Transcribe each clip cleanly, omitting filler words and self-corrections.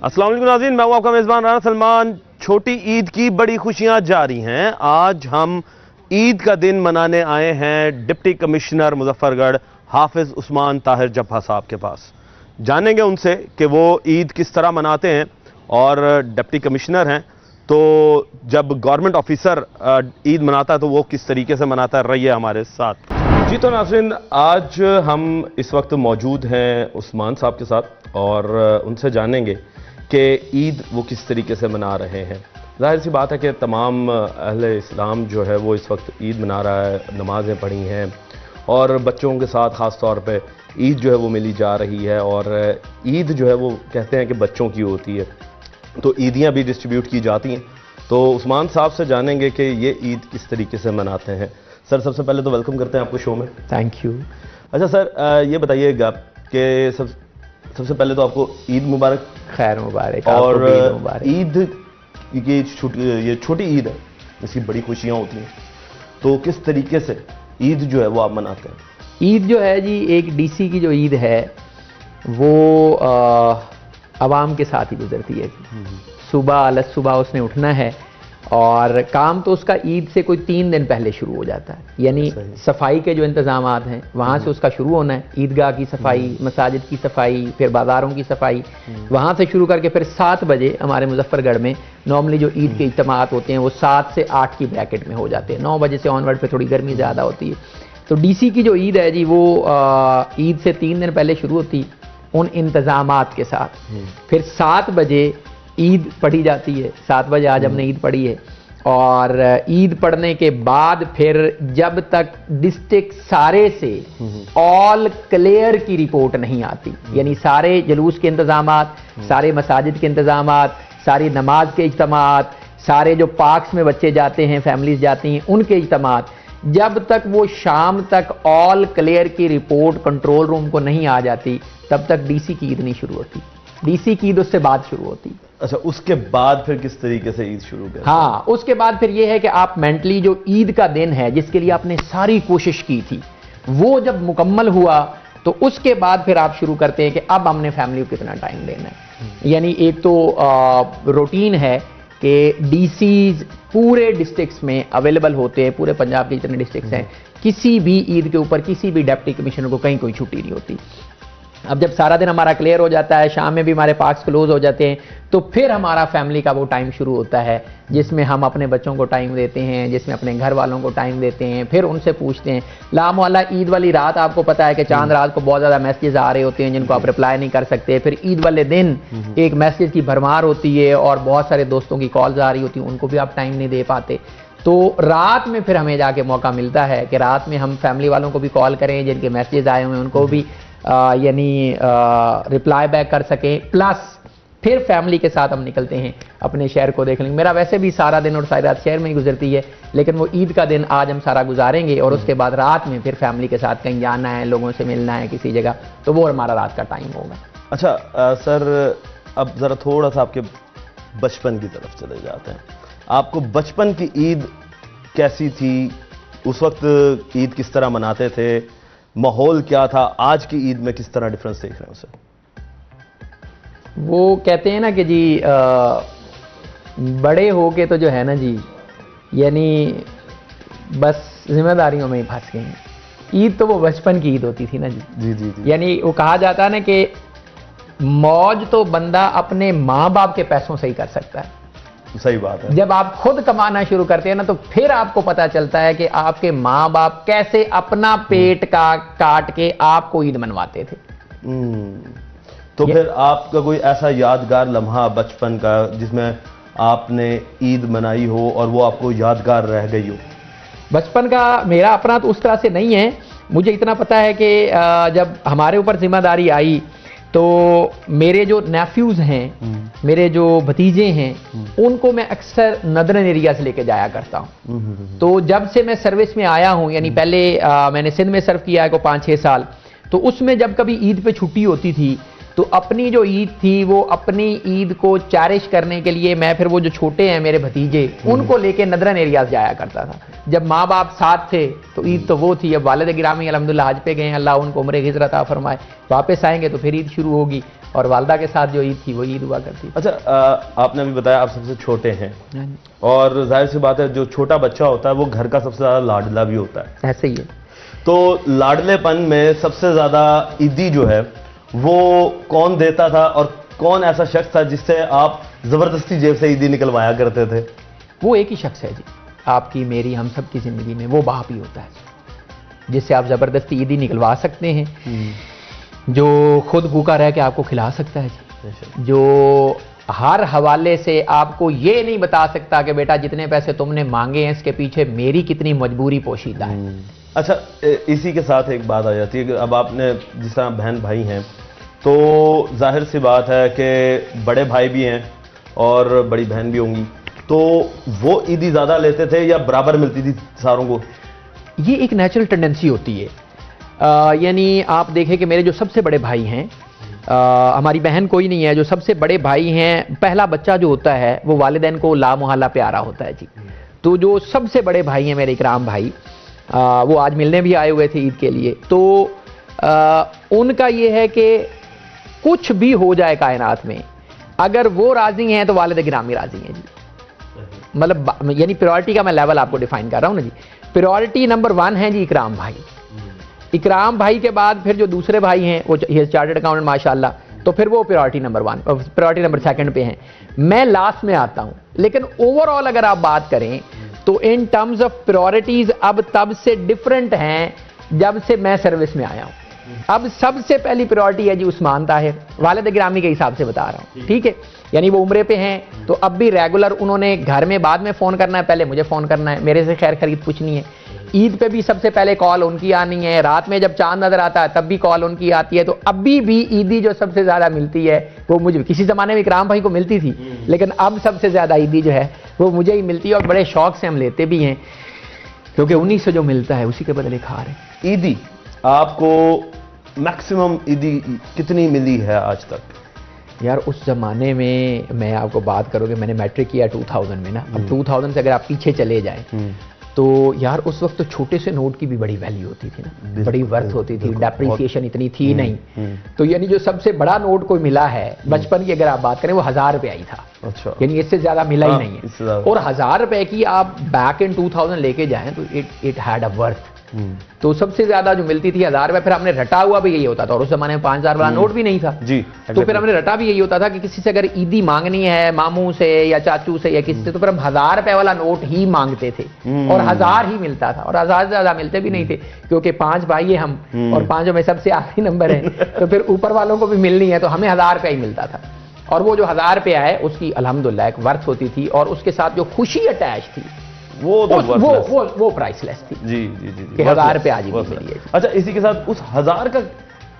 अस्सलाम वालेकुम नाज़रीन, मैं हूं आपका मेज़बान राना सलमान। छोटी ईद की बड़ी खुशियां जारी हैं। आज हम ईद का दिन मनाने आए हैं डिप्टी कमिश्नर मुजफ्फरगढ़ हाफिज़ उस्मान ताहिर जब्बा साहब के पास। जानेंगे उनसे कि वो ईद किस तरह मनाते हैं। और डिप्टी कमिश्नर हैं तो जब गवर्नमेंट ऑफिसर ईद मनाता है तो वो किस तरीके से मनाता है। रहिए हमारे साथ। जी तो नाज़रीन, आज हम इस वक्त मौजूद हैं उस्मान साहब के साथ और उनसे जानेंगे कि ईद वो किस तरीके से मना रहे हैं। जाहिर सी बात है कि तमाम अहले इस्लाम जो है वो इस वक्त ईद मना रहा है, नमाज़ें पढ़ी हैं और बच्चों के साथ ख़ास तौर पे ईद जो है वो मिली जा रही है। और ईद जो है वो कहते हैं कि बच्चों की होती है, तो ईदियाँ भी डिस्ट्रीब्यूट की जाती हैं। तो उस्मान साहब से जानेंगे कि ये ईद किस तरीके से मनाते हैं। सर, सबसे पहले तो वेलकम करते हैं आपको शो में। Thank you. अच्छा सर, ये बताइएगा कि सबसे पहले तो आपको ईद मुबारक। खैर मुबारक। और ईद ईद ये छोटी ईद है, इसकी बड़ी खुशियाँ होती हैं, तो किस तरीके से ईद जो है वो आप मनाते हैं? ईद जो है जी, एक डीसी की जो ईद है वो आवाम के साथ ही गुजरती है जी। सुबह उसने उठना है और काम तो उसका ईद से कोई 3 दिन पहले शुरू हो जाता है। यानी सफाई के जो इंतजामात हैं वहाँ से उसका शुरू होना है। ईदगाह की सफाई, मसाजिद की सफाई, फिर बाज़ारों की सफाई, वहाँ से शुरू करके फिर 7 बजे हमारे मुजफ्फरगढ़ में नॉर्मली जो ईद के इज्तिमात होते हैं वो 7 से 8 की ब्रैकेट में हो जाते हैं। 9 बजे से ऑनवर्ड पे थोड़ी गर्मी ज़्यादा होती है। तो डीसी की जो ईद है जी वो ईद से 3 दिन पहले शुरू होती है उन इंतजामात के साथ। फिर 7 बजे ईद पढ़ी जाती है। 7 बजे आज हमने ईद पढ़ी है और ईद पढ़ने के बाद फिर जब तक डिस्ट्रिक्ट सारे से ऑल क्लियर की रिपोर्ट नहीं आती, यानी सारे जुलूस के इंतजामात, सारे मसाजिद के इंतजामात, सारी नमाज के इज्तिमात, सारे जो पार्क्स में बच्चे जाते हैं, फैमिलीज जाती हैं, उनके इज्तिमात, जब तक वो शाम तक ऑल क्लियर की रिपोर्ट कंट्रोल रूम को नहीं आ जाती तब तक डीसी की ईद नहीं शुरू होती। डीसी की ईद उससे बाद शुरू होती। अच्छा, उसके बाद फिर किस तरीके से ईद शुरू करें? हाँ, उसके बाद फिर यह है कि आप मेंटली जो ईद का दिन है जिसके लिए आपने सारी कोशिश की थी वो जब मुकम्मल हुआ तो उसके बाद फिर आप शुरू करते हैं कि अब हमने फैमिली को कितना टाइम देना है। यानी एक तो रूटीन है कि डीसीज पूरे डिस्ट्रिक्ट्स में अवेलेबल होते हैं, पूरे पंजाब के जितने डिस्ट्रिक्ट्स हैं, किसी भी ईद के ऊपर किसी भी डिप्टी कमिश्नर को कहीं कोई छुट्टी नहीं होती। अब जब सारा दिन हमारा क्लियर हो जाता है, शाम में भी हमारे पार्क्स क्लोज हो जाते हैं, तो फिर हमारा फैमिली का वो टाइम शुरू होता है जिसमें हम अपने बच्चों को टाइम देते हैं, जिसमें अपने घर वालों को टाइम देते हैं। फिर उनसे पूछते हैं। लाम वाला ईद वाली रात आपको पता है कि चांद रात को बहुत ज़्यादा मैसेजेस आ रहे होते हैं जिनको आप रिप्लाई नहीं कर सकते। फिर ईद वाले दिन एक मैसेज की भरमार होती है और बहुत सारे दोस्तों की कॉल्स आ रही होती हैं, उनको भी आप टाइम नहीं दे पाते। तो रात में फिर हमें जाके मौका मिलता है कि रात में हम फैमिली वालों को भी कॉल करें, जिनके मैसेजेस आए हुए हैं उनको भी यानी रिप्लाई बैक कर सकें। प्लस फिर फैमिली के साथ हम निकलते हैं, अपने शहर को देख लेंगे। मेरा वैसे भी सारा दिन और सारी रात शहर में ही गुजरती है, लेकिन वो ईद का दिन आज हम सारा गुजारेंगे और उसके बाद रात में फिर फैमिली के साथ कहीं जाना है, लोगों से मिलना है किसी जगह, तो वो हमारा रात का टाइम होगा। अच्छा सर, अब ज़रा थोड़ा सा आपके बचपन की तरफ चले जाते हैं। आपको बचपन की ईद कैसी थी? उस वक्त ईद किस तरह मनाते थे? माहौल क्या था? आज की ईद में किस तरह डिफरेंस देख रहे हैं उसे? वो कहते हैं ना कि जी बड़े हो के तो जो है ना जी, यानी बस जिम्मेदारियों में ही फंस गए हैं। ईद तो वो बचपन की ईद होती थी ना जी। जी जी जी। यानी वो कहा जाता है ना कि मौज तो बंदा अपने माँ बाप के पैसों से ही कर सकता है। सही बात है। जब आप खुद कमाना शुरू करते हैं ना तो फिर आपको पता चलता है कि आपके माँ बाप कैसे अपना पेट का काट के आपको ईद मनवाते थे। तो फिर आपका कोई ऐसा यादगार लम्हा बचपन का जिसमें आपने ईद मनाई हो और वो आपको यादगार रह गई हो? बचपन का मेरा अपना तो उस तरह से नहीं है। मुझे इतना पता है कि जब हमारे ऊपर जिम्मेदारी आई तो मेरे जो नेफ्यूज़ हैं, मेरे जो भतीजे हैं, उनको मैं अक्सर नदरन एरिया से लेके जाया करता हूँ। तो जब से मैं सर्विस में आया हूँ, यानी पहले मैंने सिंध में सर्व किया है को 5-6 साल, तो उसमें जब कभी ईद पे छुट्टी होती थी तो अपनी जो ईद थी वो अपनी ईद को चैरिश करने के लिए मैं फिर वो जो छोटे हैं मेरे भतीजे उनको लेके नदरन एरियाज जाया करता था। जब माँ बाप साथ थे तो ईद तो वो थी। अब वालिद गिरामी अल्हम्दुलिल्लाह हज पे गए हैं, अल्लाह उनको उम्र हिजरत अता फरमाए, वापस आएंगे तो फिर ईद शुरू होगी और वालदा के साथ जो ईद थी वो ईद हुआ करती। अच्छा, आपने अभी बताया आप सबसे छोटे हैं और जाहिर सी बात है जो छोटा बच्चा होता है वो घर का सबसे ज्यादा लाडला भी होता है। ऐसे ही है। तो लाडलेपन में सबसे ज्यादा ईदी जो है वो कौन देता था और कौन ऐसा शख्स था जिससे आप जबरदस्ती जेब से ईदी निकलवाया करते थे? वो एक ही शख्स है जी, आपकी मेरी हम सब की जिंदगी में वो बाप ही होता है जिससे आप जबरदस्ती ईदी निकलवा सकते हैं, जो खुद भूखा रह के आपको खिला सकता है जी, जो हर हवाले से आपको ये नहीं बता सकता कि बेटा जितने पैसे तुमने मांगे हैं इसके पीछे मेरी कितनी मजबूरी पोशीदा है। अच्छा, इसी के साथ एक बात आ जाती है कि अब आपने जिस तरह बहन भाई हैं तो जाहिर सी बात है कि बड़े भाई भी हैं और बड़ी बहन भी होंगी, तो वो ईदी ज़्यादा लेते थे या बराबर मिलती थी सारों को? ये एक नेचुरल टेंडेंसी होती है। यानी आप देखें कि मेरे जो सबसे बड़े भाई हैं, हमारी बहन कोई नहीं है, जो सबसे बड़े भाई हैं, पहला बच्चा जो होता है वो वालिदैन को ला मुहल्ला प्यारा होता है जी। तो जो सबसे बड़े भाई हैं मेरे इकराम भाई, वो आज मिलने भी आए हुए थे ईद के लिए। तो उनका ये है कि कुछ भी हो जाए कायनात में, अगर वो राजी हैं तो वालिद गिरामी राजी हैं जी। मतलब यानी प्रायोरिटी का मैं लेवल आपको डिफाइन कर रहा हूं ना जी। प्रायोरिटी नंबर 1 है जी इकराम भाई। इकराम भाई के बाद फिर जो दूसरे भाई हैं वो चार्टर्ड अकाउंटेंट माशाल्लाह, तो फिर वो प्रायोरिटी नंबर 1, प्रायोरिटी नंबर 2 पे हैं। मैं लास्ट में आता हूं, लेकिन ओवरऑल अगर आप बात करें तो इन टर्म्स ऑफ प्रायोरिटीज अब तब से डिफरेंट हैं जब से मैं सर्विस में आया हूं। अब सबसे पहली प्रायोरिटी है जी उस्मान ताहिर, वालिद गिरामी के हिसाब से बता रहा हूं, ठीक है। यानी वो उम्रे पे हैं तो अब भी रेगुलर उन्होंने घर में बाद में फोन करना है, पहले मुझे फोन करना है, मेरे से खैर खरीद पूछनी है। ईद पे भी सबसे पहले कॉल उनकी आनी है, रात में जब चांद नजर आता है तब भी कॉल उनकी आती है। तो अभी भी ईदी जो सबसे ज्यादा मिलती है वो मुझे, किसी जमाने में इकराम भाई को मिलती थी, लेकिन अब सबसे ज्यादा ईदी जो है वो मुझे ही मिलती है और बड़े शौक से हम लेते भी हैं, क्योंकि उन्हीं से जो मिलता है उसी के बदले खा रहे। ईदी आपको मैक्सिमम ईदी कितनी मिली है आज तक? यार उस जमाने में मैं आपको बात करूँ कि मैंने मैट्रिक किया 2000 में ना, अब 2000 से अगर आप पीछे चले जाएं तो यार उस वक्त तो छोटे से नोट की भी बड़ी वैल्यू होती थी ना, बड़ी वर्थ होती थी, डेप्रिसिएशन इतनी थी नहीं। तो यानी जो सबसे बड़ा नोट कोई मिला है बचपन की अगर आप बात करें वो 1000 रुपया ही था। अच्छा, यानी इससे ज्यादा मिला ही नहीं है। और 1000 रुपए की आप बैक इन 2000 लेके जाएं तो इट हैड अ वर्थ। तो सबसे ज्यादा जो मिलती थी 1000 रुपए, फिर हमने रटा हुआ भी यही होता था, और उस जमाने में 5000 वाला नोट भी नहीं था जी। तो फिर हमने रटा भी यही होता था कि किसी से अगर ईदी मांगनी है मामू से या चाचू से या किसी से, तो फिर हम 1000 रुपए वाला नोट ही मांगते थे और 1000 ही मिलता था, और 1000 से ज्यादा मिलते भी नहीं थे क्योंकि 5 भाई है हम और 5 में सबसे आखिरी नंबर है, तो फिर ऊपर वालों को भी मिलनी है, तो हमें 1000 रुपया ही मिलता था। और वो जो 1000 रुपया है उसकी अल्हम्दुलिल्लाह एक वर्थ होती थी, और उसके साथ जो खुशी अटैच थी वो प्राइसलेस थी। जी जी जी, 1000 रुपये आज भी मिली है। अच्छा, इसी के साथ उस 1000 का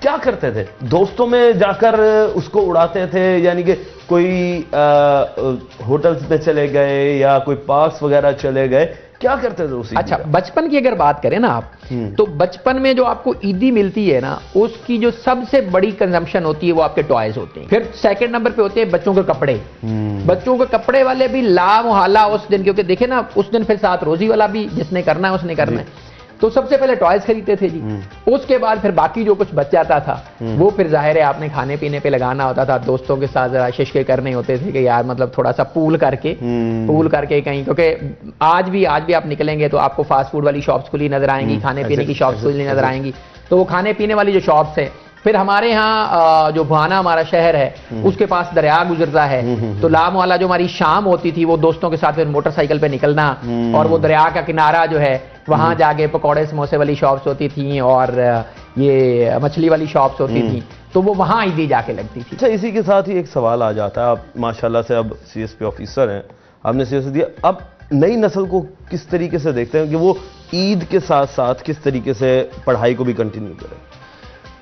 क्या करते थे? दोस्तों में जाकर उसको उड़ाते थे, यानी कि कोई होटल्स में चले गए या कोई पार्क्स वगैरह चले गए, क्या करते थे उसी? अच्छा, बचपन की अगर बात करें ना आप, तो बचपन में जो आपको ईदी मिलती है ना, उसकी जो सबसे बड़ी कंजम्पशन होती है वो आपके टॉयज होते हैं। फिर सेकंड नंबर पे होते हैं बच्चों के कपड़े। बच्चों के कपड़े वाले भी ला मुहल्ला उस दिन, क्योंकि देखे ना उस दिन फिर साथ रोजी वाला भी जिसने करना है उसने करना है, तो सबसे पहले टॉयज खरीदते थे जी। उसके बाद फिर बाकी जो कुछ बच जाता था वो फिर जाहिर है आपने खाने पीने पे लगाना होता था। दोस्तों के साथ जरा शिशके करने होते थे कि यार मतलब थोड़ा सा पूल करके कहीं, क्योंकि आज भी आप निकलेंगे तो आपको फास्ट फूड वाली शॉप्स खुली नजर आएंगी, खाने पीने की शॉप्स खुली नजर आएंगी। तो वो खाने पीने वाली जो शॉप्स है, फिर हमारे यहाँ जो भाना हमारा शहर है उसके पास दरिया गुजरता है, तो लाम वाला जो हमारी शाम होती थी वो दोस्तों के साथ फिर मोटरसाइकिल पे निकलना, और वो दरिया का किनारा जो है वहां जाके पकौड़े समोसे वाली शॉप्स होती थी और ये मछली वाली शॉप्स होती थी, तो वो वहां ईदी जाके लगती थी। अच्छा, इसी के साथ ही एक सवाल आ जाता है, आप माशाल्लाह से अब CSP ऑफिसर हैं, आपने CSP दिया, अब नई नस्ल को किस तरीके से देखते हैं कि वो ईद के साथ साथ किस तरीके से पढ़ाई को भी कंटिन्यू करें?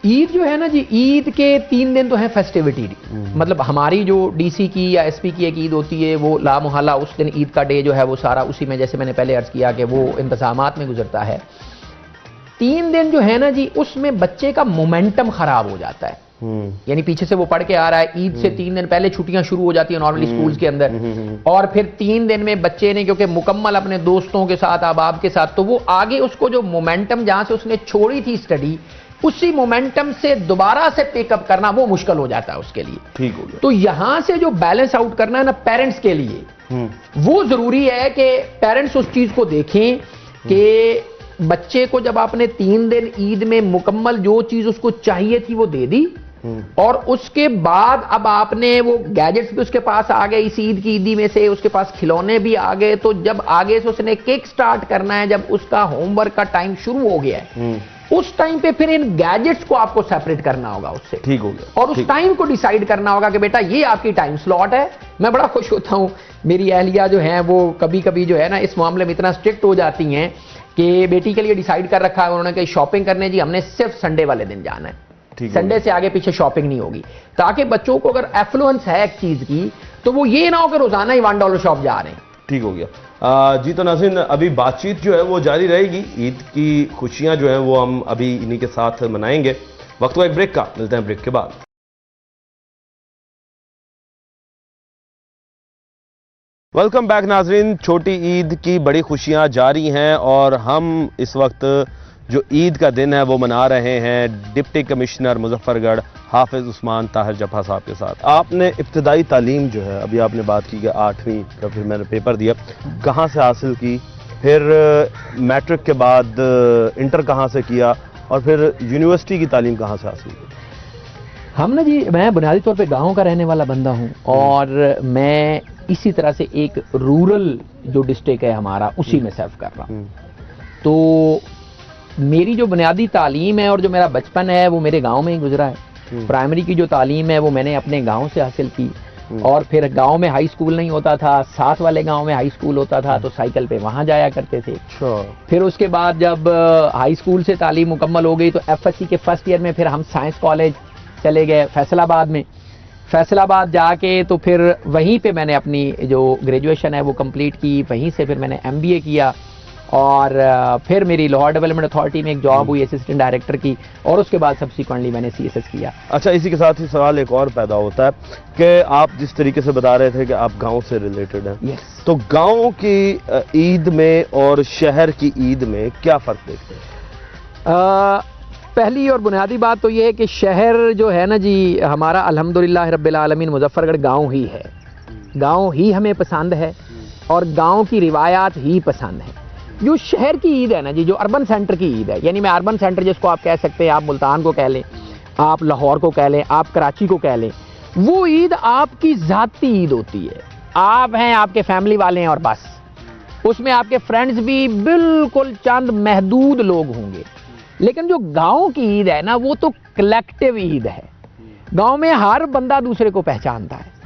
ईद जो है ना जी, ईद के 3 दिन तो है फेस्टिविटी। मतलब हमारी जो DC की या SP की एक ईद होती है वो ला मुहल्ला, उस दिन ईद का डे जो है वो सारा उसी में, जैसे मैंने पहले अर्ज किया कि वो इंतजामात में गुजरता है। 3 दिन जो है ना जी, उसमें बच्चे का मोमेंटम खराब हो जाता है। यानी पीछे से वो पढ़ के आ रहा है। ईद से 3 दिन पहले छुट्टियां शुरू हो जाती है नॉर्मली स्कूल्स के अंदर, और फिर 3 दिन में बच्चे ने क्योंकि मुकम्मल अपने दोस्तों के साथ, अहबाब के साथ, तो वो आगे उसको जो मोमेंटम जहां से उसने छोड़ी थी स्टडी, उसी मोमेंटम से दोबारा से पिकअप करना वो मुश्किल हो जाता है उसके लिए। ठीक हो गया। तो यहां से जो बैलेंस आउट करना है ना पेरेंट्स के लिए, वो जरूरी है कि पेरेंट्स उस चीज को देखें कि बच्चे को जब आपने 3 दिन ईद में मुकम्मल जो चीज उसको चाहिए थी वो दे दी, और उसके बाद अब आपने वो गैजेट्स भी उसके पास आ गए इस ईद की ईदी में से, उसके पास खिलौने भी आ गए, तो जब आगे से उसने किक स्टार्ट करना है, जब उसका होमवर्क का टाइम शुरू हो गया है, उस टाइम पे फिर इन गैजेट्स को आपको सेपरेट करना होगा उससे। ठीक हो गया। और उस टाइम को डिसाइड करना होगा कि बेटा ये आपकी टाइम स्लॉट है। मैं बड़ा खुश होता हूं, मेरी अहलिया जो है वो कभी कभी जो है ना इस मामले में इतना स्ट्रिक्ट हो जाती हैं कि बेटी के लिए डिसाइड कर रखा है उन्होंने कि शॉपिंग करने जी हमने सिर्फ संडे वाले दिन जाना है, संडे से आगे पीछे शॉपिंग नहीं होगी, ताकि बच्चों को अगर एफ्लुएंस है एक चीज की तो वो ये ना हो कि रोजाना ही $1 शॉप जा रहे हैं। ठीक हो गया। जी तो नाज़रीन, अभी बातचीत जो है वो जारी रहेगी। ईद की खुशियां जो हैं वो हम अभी इन्हीं के साथ मनाएंगे। वक्त हुआ एक ब्रेक का, मिलते हैं ब्रेक के बाद। वेलकम बैक नाज़रीन। छोटी ईद की बड़ी खुशियां जारी हैं और हम इस वक्त जो ईद का दिन है वो मना रहे हैं डिप्टी कमिश्नर मुजफ्फरगढ़ हाफिज उस्मान ताहिर जफा साहब के साथ। आपने इब्तदाई तालीम जो है, अभी आपने बात की कि 8वीं का फिर मैंने पेपर दिया, कहाँ से हासिल की, फिर मैट्रिक के बाद इंटर कहाँ से किया, और फिर यूनिवर्सिटी की तालीम कहाँ से हासिल की? हम ना जी, मैं बुनियादी तौर पे गांव का रहने वाला बंदा हूं, और मैं इसी तरह से एक रूरल जो डिस्ट्रिक्ट है हमारा उसी में सर्व कर रहा हूं। तो मेरी जो बुनियादी तालीम है और जो मेरा बचपन है वो मेरे गांव में ही गुजरा है। प्राइमरी की जो तालीम है वो मैंने अपने गांव से हासिल की, और फिर गांव में हाई स्कूल नहीं होता था, साथ वाले गांव में हाई स्कूल होता था, तो साइकिल पे वहां जाया करते थे। फिर उसके बाद जब हाई स्कूल से तालीम मुकम्मल हो गई तो एफएससी के फर्स्ट ईयर में फिर हम साइंस कॉलेज चले गए फैसलाबाद में। फैसलाबाद जाके तो फिर वहीं पे मैंने अपनी जो ग्रेजुएशन है वो कंप्लीट की, वहीं से फिर मैंने एमबीए किया, और फिर मेरी लाहौर डेवलपमेंट अथॉरिटी में एक जॉब हुई असिस्टेंट डायरेक्टर की, और उसके बाद सब्सिक्वेंटली मैंने सीएसएस किया। अच्छा, इसी के साथ ही सवाल एक और पैदा होता है कि आप जिस तरीके से बता रहे थे कि आप गांव से रिलेटेड हैं, तो गांव की ईद में और शहर की ईद में क्या फ़र्क देखते हैं? पहली और बुनियादी बात तो ये है कि शहर जो है ना जी हमारा अल्हम्दुलिल्लाह रब्बिल आलमीन मुजफ्फरगढ़ गाँव ही है, गाँव ही हमें पसंद है और गाँव की रिवायात ही पसंद है। जो शहर की ईद है ना जी, जो अर्बन सेंटर की ईद है, यानी मैं अर्बन सेंटर जिसको आप कह सकते हैं, आप मुल्तान को कह लें, आप लाहौर को कह लें, आप कराची को कह लें, वो ईद आपकी ज़ाती ईद होती है। आप हैं, आपके फैमिली वाले हैं और बस, उसमें आपके फ्रेंड्स भी बिल्कुल चंद महदूद लोग होंगे। लेकिन जो गांव की ईद है ना वो तो कलेक्टिव ईद है, गांव में हर बंदा दूसरे को पहचानता है।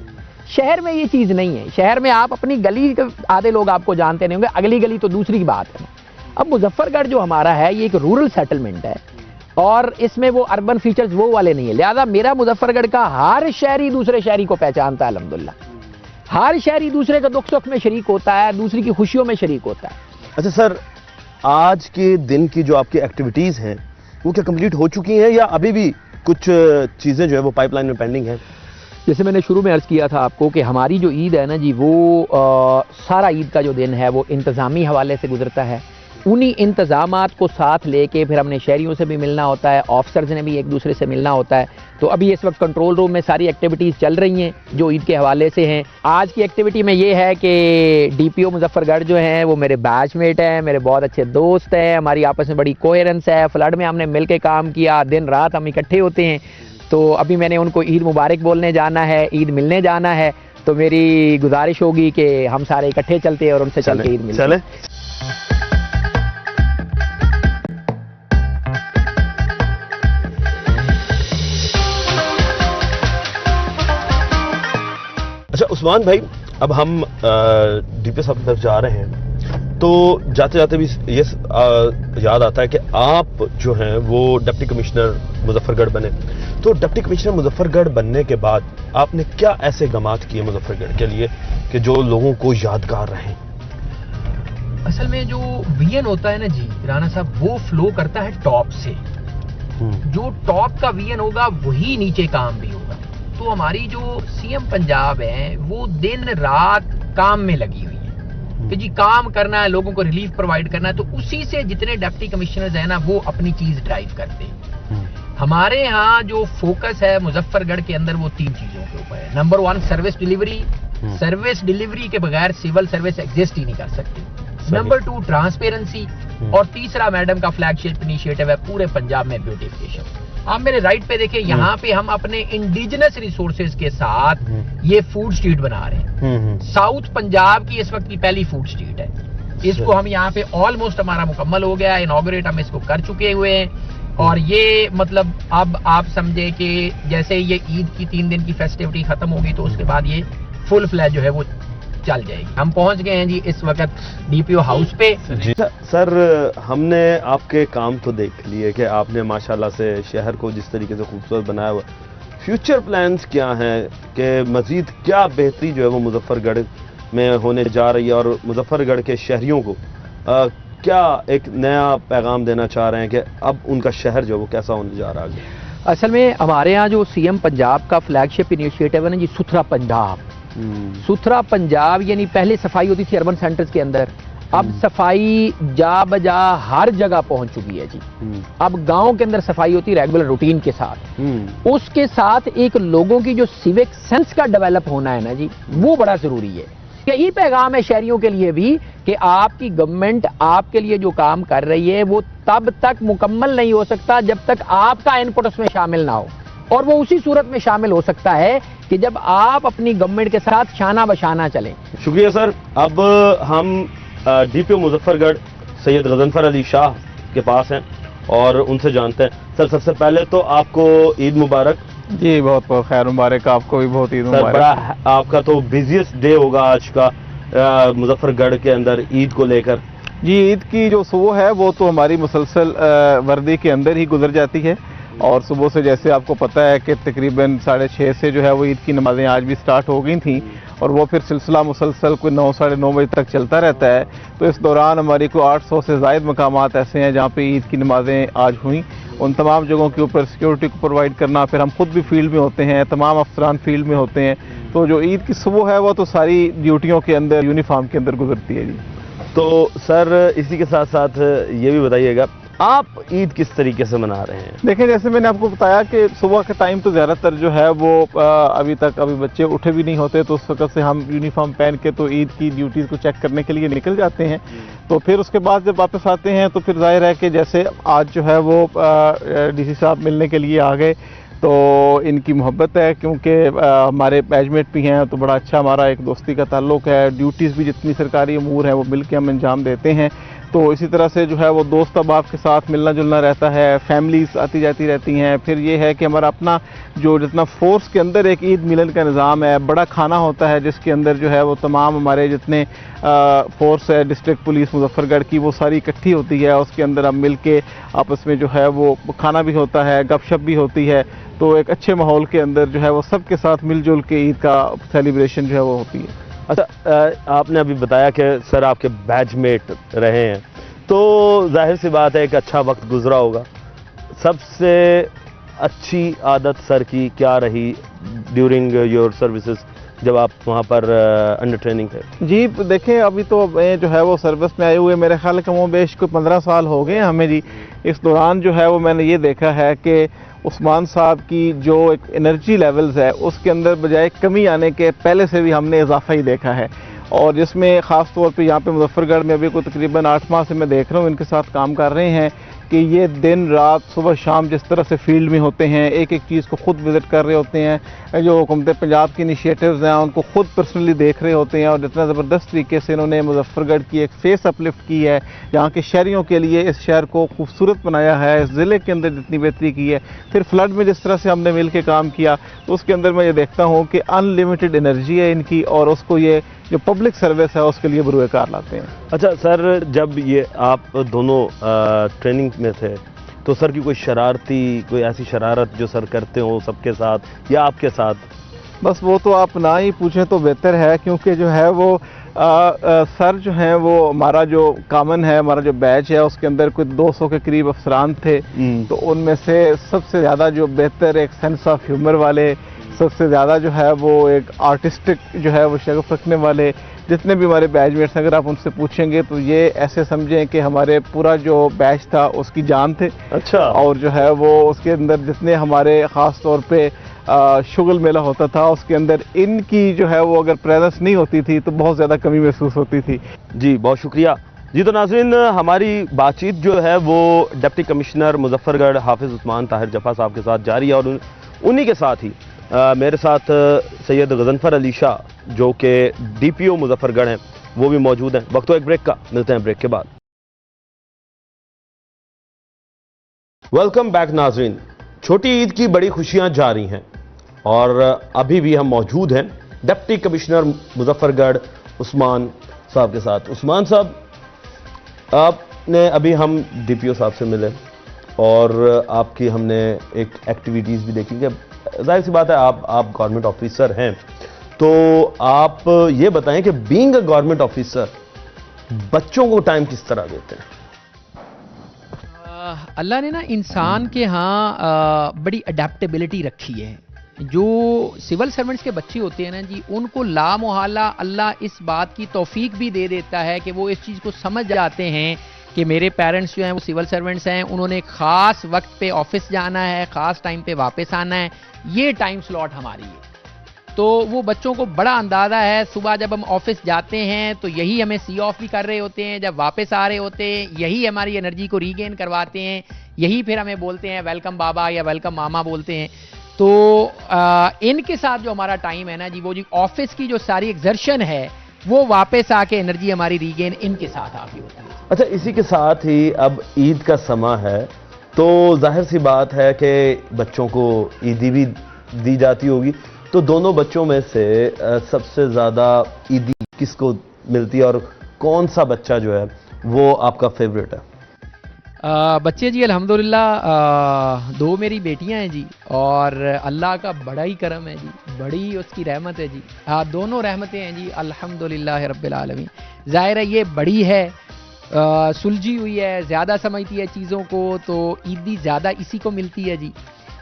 शहर में ये चीज़ नहीं है, शहर में आप अपनी गली के आधे लोग आपको जानते नहीं होंगे, अगली गली तो दूसरी की बात है। अब मुजफ्फरगढ़ जो हमारा है ये एक रूरल सेटलमेंट है और इसमें वो अर्बन फीचर्स वो वाले नहीं है, लिहाजा मेरा मुजफ्फरगढ़ का हर शहरी दूसरे शहरी को पहचानता है अल्हम्दुलिल्लाह। हर शहरी दूसरे का दुख सुख में शरीक होता है, दूसरी की खुशियों में शरीक होता है। अच्छा सर, आज के दिन की जो आपकी एक्टिविटीज़ हैं वो क्या कंप्लीट हो चुकी हैं या अभी भी कुछ चीज़ें जो है वो पाइपलाइन में पेंडिंग हैं? जैसे मैंने शुरू में अर्ज़ किया था आपको कि हमारी जो ईद है ना जी वो सारा ईद का जो दिन है वो इंतज़ामी हवाले से गुजरता है। उन्हीं इंतज़ामात को साथ लेके फिर हमने शहरियों से भी मिलना होता है, ऑफिसर्स ने भी एक दूसरे से मिलना होता है। तो अभी इस वक्त कंट्रोल रूम में सारी एक्टिविटीज़ चल रही हैं जो ईद के हवाले से हैं। आज की एक्टिविटी में ये है कि डीपीओ मुजफ्फरगढ़ जो हैं वो मेरे बैचमेट हैं, मेरे बहुत अच्छे दोस्त हैं, हमारी आपस में बड़ी कोहेरेंस है। फ्लड में हमने मिल के काम किया, दिन रात हम इकट्ठे होते हैं। तो अभी मैंने उनको ईद मुबारक बोलने जाना है, ईद मिलने जाना है, तो मेरी गुजारिश होगी कि हम सारे इकट्ठे चलते हैं और उनसे चल के ईद मिलते हैं। अच्छा उस्मान भाई, अब हम डीपीओ साहब की तरफ जा रहे हैं, तो जाते जाते भी ये याद आता है कि आप जो हैं वो डिप्टी कमिश्नर मुजफ्फरगढ़ बने। तो डिप्टी कमिश्नर मुजफ्फरगढ़ बनने के बाद आपने क्या ऐसे गमात किए मुजफ्फरगढ़ के लिए कि जो लोगों को यादगार रहें? असल में जो विजन होता है ना जी राना साहब, वो फ्लो करता है टॉप से। जो टॉप का विजन होगा वही नीचे काम भी होगा। तो हमारी जो सीएम पंजाब है वो दिन रात काम में लगी हुई है कि जी काम करना है, लोगों को रिलीफ प्रोवाइड करना है। तो उसी से जितने डिप्टी कमिश्नर्स हैं ना वो अपनी चीज ड्राइव करते हैं। हमारे यहाँ जो फोकस है मुजफ्फरगढ़ के अंदर वो 3 चीजों के ऊपर है। Number 1 service delivery. Service delivery के बगैर सिविल सर्विस एग्जिस्ट ही नहीं कर सकती। Number 2 transparency. और तीसरा मैडम का फ्लैगशिप इनिशिएटिव है पूरे पंजाब में ब्यूटिफिकेशन। आप मेरे राइट पे देखिए, यहाँ पे हम अपने इंडिजिनस रिसोर्सेज के साथ ये फूड स्ट्रीट बना रहे हैं। साउथ पंजाब की इस वक्त की पहली फूड स्ट्रीट है। इसको हम यहाँ पे ऑलमोस्ट हमारा मुकम्मल हो गया, इनॉग्रेट हम इसको कर चुके हुए हैं। और ये मतलब अब आप समझे कि जैसे ये ईद की 3 दिन की फेस्टिविटी खत्म होगी तो उसके बाद ये फुल फ्लैज जो है वो चल जाएगी। हम पहुंच गए हैं जी इस वक्त डीपीओ हाउस पे। जी सर, हमने आपके काम तो देख लिए कि आपने माशाल्लाह से शहर को जिस तरीके से खूबसूरत बनाया हुआ। फ्यूचर प्लान्स क्या हैं कि मजीद क्या बेहतरी जो है वो मुजफ्फरगढ़ में होने जा रही है और मुजफ्फरगढ़ के शहरियों को क्या एक नया पैगाम देना चाह रहे हैं कि अब उनका शहर जो है वो कैसा होने जा रहा है? असल में हमारे यहाँ जो सीएम पंजाब का फ्लैगशिप इनिशिएटिव है ना जी, सुथरा पंजाब। सुथरा पंजाब यानी पहले सफाई होती थी अर्बन सेंटर्स के अंदर, अब सफाई जा बजा हर जगह पहुंच चुकी है जी। अब गांव के अंदर सफाई होती रेगुलर रूटीन के साथ। उसके साथ एक लोगों की जो सिविक सेंस का डेवलप होना है ना जी, वो बड़ा जरूरी है। यही पैगाम है शहरियों के लिए भी कि आपकी गवर्नमेंट आपके लिए जो काम कर रही है वो तब तक मुकम्मल नहीं हो सकता जब तक आपका इनपुट उसमें शामिल ना हो। और वो उसी सूरत में शामिल हो सकता है कि जब आप अपनी गवर्नमेंट के साथ शाना बशाना चलें। शुक्रिया सर। अब हम डीपीओ मुजफ्फरगढ़ सैयद गजनफर अली शाह के पास हैं और उनसे जानते हैं। सर, सबसे पहले तो आपको ईद मुबारक। जी, बहुत बहुत खैर मुबारक, आपको भी बहुत ईद मुबारक। बड़ा आपका तो बिजिएस्ट डे होगा आज का मुजफ्फरगढ़ के अंदर ईद को लेकर। जी, ईद की जो सुबह है वो तो हमारी मुसलसल वर्दी के अंदर ही गुजर जाती है। और सुबह से जैसे आपको पता है कि तकरीबन 6:30 से जो है वो ईद की नमाजें आज भी स्टार्ट हो गई थी और वो फिर सिलसिला मुसलसल कोई 9 साढ़े 9 बजे तक चलता रहता है। तो इस दौरान हमारी कोई 800 से ज़ायद मकामात ऐसे हैं जहाँ पे ईद की नमाजें आज हुई। उन तमाम जगहों के ऊपर सिक्योरिटी को प्रोवाइड करना, फिर हम खुद भी फील्ड में होते हैं, तमाम अफसरान फील्ड में होते हैं। तो जो ईद की सुबह है वो तो सारी ड्यूटियों के अंदर यूनिफॉर्म के अंदर गुजरती है जी। तो सर, इसी के साथ साथ ये भी बताइएगा आप ईद किस तरीके से मना रहे हैं? देखिए, जैसे मैंने आपको बताया कि सुबह के टाइम तो ज़्यादातर जो है वो अभी बच्चे उठे भी नहीं होते, तो उस वक्त से हम यूनिफॉर्म पहन के तो ईद की ड्यूटीज़ को चेक करने के लिए निकल जाते हैं। तो फिर उसके बाद जब वापस आते हैं तो फिर जाहिर है कि जैसे आज जो है वो डीसी साहब मिलने के लिए आ गए, तो इनकी मोहब्बत है क्योंकि हमारे बैचमेट भी हैं, तो बड़ा अच्छा हमारा एक दोस्ती का ताल्लुक़ है। ड्यूटीज़ भी जितनी सरकारी अमूर हैं वो मिल के हम अंजाम देते हैं। तो इसी तरह से जो है वो दोस्त अहबाब के साथ मिलना जुलना रहता है, फैमिलीज आती जाती रहती हैं। फिर ये है कि हमारा अपना जो जितना फोर्स के अंदर एक ईद मिलन का निज़ाम है, बड़ा खाना होता है जिसके अंदर जो है वो तमाम हमारे जितने फोर्स है डिस्ट्रिक्ट पुलिस मुजफ्फरगढ़ की वो सारी इकट्ठी होती है। उसके अंदर हम मिल के आपस में जो है वो खाना भी होता है, गपशप भी होती है। तो एक अच्छे माहौल के अंदर जो है वो सबके साथ मिलजुल के ईद का सेलिब्रेशन जो है वो होती है। अच्छा, आपने अभी बताया कि सर आपके बैचमेट रहे हैं, तो जाहिर सी बात है एक अच्छा वक्त गुजरा होगा। सबसे अच्छी आदत सर की क्या रही ड्यूरिंग योर सर्विसेज जब आप वहाँ पर अंडर ट्रेनिंग थे? जी, देखें अभी तो मैं जो है वो सर्विस में आए हुए मेरे ख्याल कमो बेश कोई 15 साल हो गए हमें जी। इस दौरान जो है वो मैंने ये देखा है कि उस्मान साहब की जो एक एनर्जी लेवल्स है उसके अंदर बजाय कमी आने के पहले से भी हमने इजाफा ही देखा है। और जिसमें ख़ास तौर पे यहाँ पे मुजफ्फरगढ़ में अभी कोई तकरीबन 8 माह से मैं देख रहा हूँ इनके साथ काम कर रहे हैं कि ये दिन रात सुबह शाम जिस तरह से फील्ड में होते हैं, एक एक चीज़ को खुद विज़िट कर रहे होते हैं, जो हुकूमत पंजाब की इनिशिएटिव्स हैं उनको खुद पर्सनली देख रहे होते हैं। और जितना ज़बरदस्त तरीके से इन्होंने मुजफ्फरगढ़ की एक फेस अपलिफ्ट की है, यहाँ के शहरियों के लिए इस शहर को खूबसूरत बनाया है, इस ज़िले के अंदर जितनी बेहतरी की है। फिर फ्लड में जिस तरह से हमने मिल के काम किया तो उसके अंदर मैं ये देखता हूँ कि अनलिमिटेड एनर्जी है इनकी और उसको ये जो पब्लिक सर्विस है उसके लिए बुरुए कार लाते हैं। अच्छा सर, जब ये आप दोनों ट्रेनिंग में थे तो सर की कोई ऐसी शरारत जो सर करते हो सबके साथ या आपके साथ? बस वो तो आप ना ही पूछें तो बेहतर है, क्योंकि जो है वो सर जो हैं वो हमारा जो कॉमन है, हमारा जो बैच है उसके अंदर कुछ 200 के करीब अफसरान थे। तो उनमें से सबसे ज़्यादा जो बेहतर एक सेंस ऑफ ह्यूमर वाले, सबसे ज़्यादा जो है वो एक आर्टिस्टिक जो है वो शगफ रखने वाले जितने भी हमारे बैचमेट्स हैं, अगर आप उनसे पूछेंगे तो ये ऐसे समझें कि हमारे पूरा जो बैच था उसकी जान थे। अच्छा। और जो है वो उसके अंदर जितने हमारे ख़ास तौर पे शुगल मेला होता था उसके अंदर इनकी जो है वो अगर प्रेजेंस नहीं होती थी तो बहुत ज़्यादा कमी महसूस होती थी। जी बहुत शुक्रिया। जी तो नाज़रीन, हमारी बातचीत जो है वो डिप्टी कमिश्नर मुजफ्फरगढ़ हाफिज़ उस्मान ताहिर जफ़ा साहब के साथ जारी है और उन्हीं के साथ ही मेरे साथ सैयद गज़नफ़र अली शाह जो कि DPO मुजफ्फरगढ़ हैं वो भी मौजूद हैं। वक्त एक ब्रेक का, मिलते हैं ब्रेक के बाद। वेलकम बैक नाज़रीन। छोटी ईद की बड़ी खुशियां जारी हैं और अभी भी हम मौजूद हैं डिप्टी कमिश्नर मुजफ्फरगढ़ उस्मान साहब के साथ। उस्मान साहब, आपने अभी हम DPO साहब से मिले और आपकी हमने एक एक्टिविटीज़ भी देखी कि जाहिर सी बात है आप गवर्नमेंट ऑफिसर हैं, तो आप ये बताएं कि बीइंग अ गवर्नमेंट ऑफिसर बच्चों को टाइम किस तरह देते हैं? अल्लाह ने ना इंसान के यहाँ बड़ी अडेप्टेबिलिटी रखी है। जो सिविल सर्वेंट्स के बच्चे होते हैं ना जी, उनको लामोहल्ला अल्लाह इस बात की तौफीक भी दे देता है कि वो इस चीज़ को समझ जाते हैं कि मेरे पेरेंट्स जो हैं वो सिविल सर्वेंट्स हैं, उन्होंने ख़ास वक्त पे ऑफिस जाना है, ख़ास टाइम पे वापस आना है, ये टाइम स्लॉट हमारी है। तो वो बच्चों को बड़ा अंदाज़ा है, सुबह जब हम ऑफिस जाते हैं तो यही हमें सी ऑफ भी कर रहे होते हैं, जब वापस आ रहे होते हैं यही हमारी एनर्जी को रीगेन करवाते हैं, यही फिर हमें बोलते हैं वेलकम बाबा या वेलकम मामा बोलते हैं। तो इनके साथ जो हमारा टाइम है ना जी, वो जी ऑफिस की जो सारी एक्सर्शन है वो वापस आके एनर्जी हमारी रीगेन इनके साथ आके होती है। अच्छा, इसी के साथ ही अब ईद का समा है तो जाहिर सी बात है कि बच्चों को ईदी भी दी जाती होगी, तो दोनों बच्चों में से सबसे ज़्यादा ईदी किसको मिलती है और कौन सा बच्चा जो है वो आपका फेवरेट है? बच्चे जी अल्हम्दुलिल्लाह दो मेरी बेटियां हैं जी और अल्लाह का बड़ा ही करम है जी, बड़ी उसकी रहमत है जी। दोनों रहमतें हैं जी अल्हम्दुलिल्लाह रब्बिल आलमीन। ज़ाहिर है ये बड़ी है, सुलझी हुई है, ज़्यादा समझती है चीज़ों को, तो ईदी ज़्यादा इसी को मिलती है जी।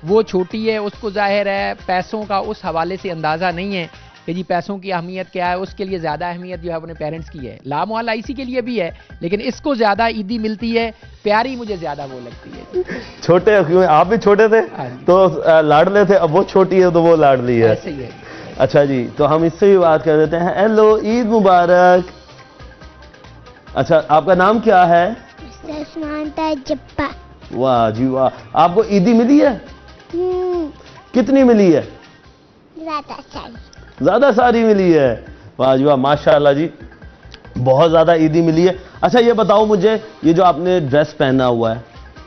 वो छोटी है, उसको ज़ाहिर है पैसों का उस हवाले से अंदाज़ा नहीं है कि जी पैसों की अहमियत क्या है, उसके लिए ज़्यादा अहमियत जो है अपने पेरेंट्स की है। लामोहल्ला इसी के लिए भी है, लेकिन इसको ज़्यादा ईदी मिलती है, प्यारी मुझे ज़्यादा वो लगती है। छोटे क्यों, आप भी छोटे थे तो लाडले थे, अब वो छोटी है तो वो लाडली है। ऐसे ही है। अच्छा जी, तो हम इससे भी बात कर देते हैं। हेलो, ईद मुबारक। अच्छा, आपका नाम क्या है? उस्मान ताहिर जप्पा। वाह जी वाह, आपको ईदी मिली है? कितनी मिली है? ज्यादा सारी मिली है। वाह जी वाह, माशाल्लाह जी, बहुत ज्यादा ईदी मिली है। अच्छा ये बताओ मुझे, ये जो आपने ड्रेस पहना हुआ है,